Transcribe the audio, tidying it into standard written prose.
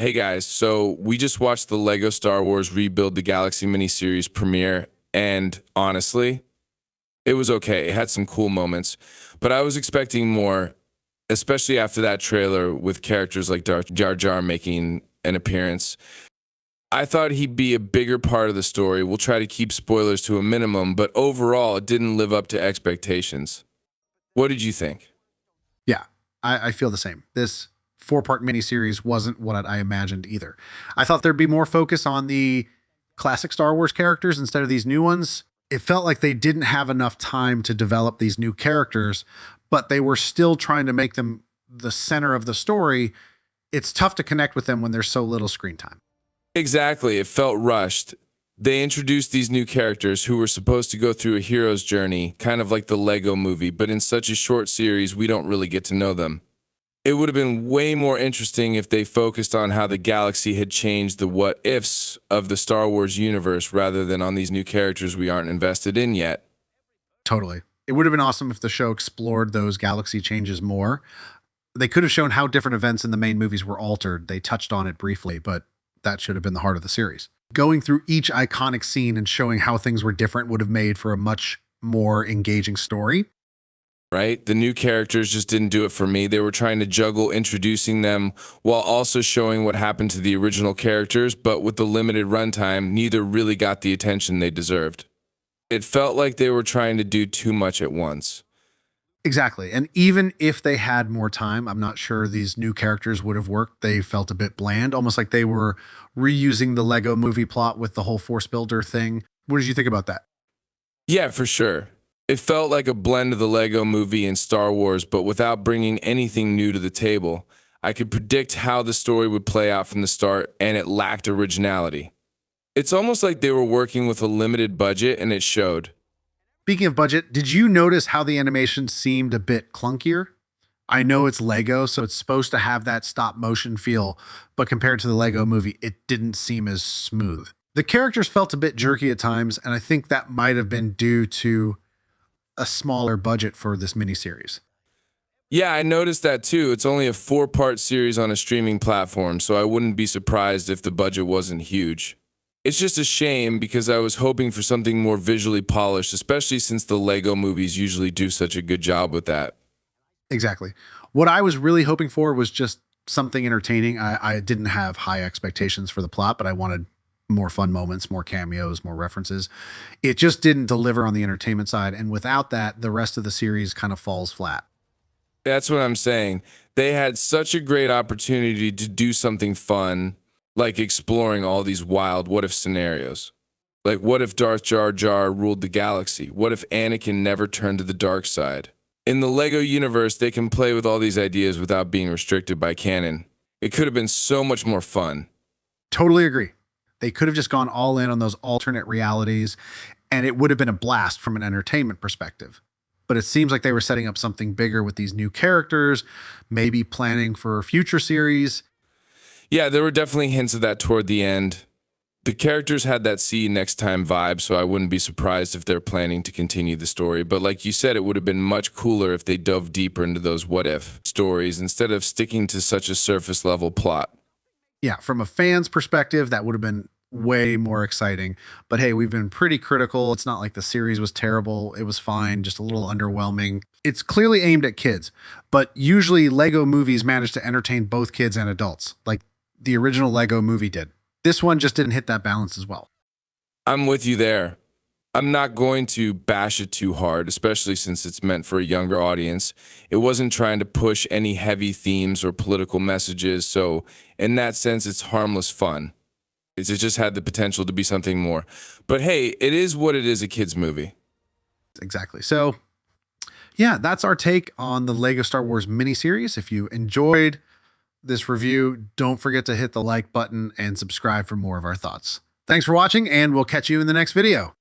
Hey guys, so we just watched the Lego Star Wars Rebuild the Galaxy miniseries premiere, and honestly, it was okay. It had some cool moments, but I was expecting more, especially after that trailer with characters like Darth Jar Jar making an appearance. I thought he'd be a bigger part of the story. We'll try to keep spoilers to a minimum, but overall, it didn't live up to expectations. What did you think? Yeah, I feel the same. This four-part miniseries wasn't what I imagined either. I thought there'd be more focus on the classic Star Wars characters instead of these new ones. It felt like they didn't have enough time to develop these new characters, but they were still trying to make them the center of the story. It's tough to connect with them when there's so little screen time. Exactly. It felt rushed. They introduced these new characters who were supposed to go through a hero's journey, kind of like the Lego movie, but in such a short series, we don't really get to know them. It would have been way more interesting if they focused on how the galaxy had changed the what ifs of the Star Wars universe rather than on these new characters we aren't invested in yet. Totally. It would have been awesome if the show explored those galaxy changes more. They could have shown how different events in the main movies were altered. They touched on it briefly, but that should have been the heart of the series. Going through each iconic scene and showing how things were different would have made for a much more engaging story. Right? The new characters just didn't do it for me. They were trying to juggle introducing them while also showing what happened to the original characters, but with the limited runtime, neither really got the attention they deserved. It felt like they were trying to do too much at once. Exactly. And even if they had more time, I'm not sure these new characters would have worked. They felt a bit bland, almost like they were reusing the Lego movie plot with the whole force builder thing. What did you think about that? Yeah, for sure. It felt like a blend of the Lego movie and Star Wars, but without bringing anything new to the table. I could predict how the story would play out from the start, and it lacked originality. It's almost like they were working with a limited budget, and it showed. Speaking of budget, did you notice how the animation seemed a bit clunkier? I know it's Lego, so it's supposed to have that stop motion feel, but compared to the Lego movie, it didn't seem as smooth. The characters felt a bit jerky at times, and I think that might have been due to a smaller budget for this miniseries. Yeah, I noticed that too. It's only a four-part series on a streaming platform, so I wouldn't be surprised if the budget wasn't huge. It's just a shame because I was hoping for something more visually polished, especially since the Lego movies usually do such a good job with that. Exactly. What I was really hoping for was just something entertaining. I didn't have high expectations for the plot, but I wanted more fun moments, more cameos, more references. It just didn't deliver on the entertainment side. And without that, the rest of the series kind of falls flat. That's what I'm saying. They had such a great opportunity to do something fun, like exploring all these wild what if scenarios. Like, what if Darth Jar Jar ruled the galaxy? What if Anakin never turned to the dark side? In the Lego universe, they can play with all these ideas without being restricted by canon. It could have been so much more fun. Totally agree. They could have just gone all in on those alternate realities, and it would have been a blast from an entertainment perspective. But it seems like they were setting up something bigger with these new characters, maybe planning for a future series. Yeah, there were definitely hints of that toward the end. The characters had that see you next time vibe, so I wouldn't be surprised if they're planning to continue the story. But like you said, it would have been much cooler if they dove deeper into those what if stories instead of sticking to such a surface level plot. Yeah, from a fan's perspective, that would have been way more exciting. But hey, we've been pretty critical. It's not like the series was terrible. It was fine, just a little underwhelming. It's clearly aimed at kids, but usually Lego movies manage to entertain both kids and adults, like the original Lego movie did. This one just didn't hit that balance as well. I'm with you there. I'm not going to bash it too hard, especially since it's meant for a younger audience. It wasn't trying to push any heavy themes or political messages, so in that sense, it's harmless fun. It just had the potential to be something more. But hey, it is what it is, a kid's movie. Exactly. So, yeah, that's our take on the Lego Star Wars miniseries. If you enjoyed this review, don't forget to hit the like button and subscribe for more of our thoughts. Thanks for watching, and we'll catch you in the next video.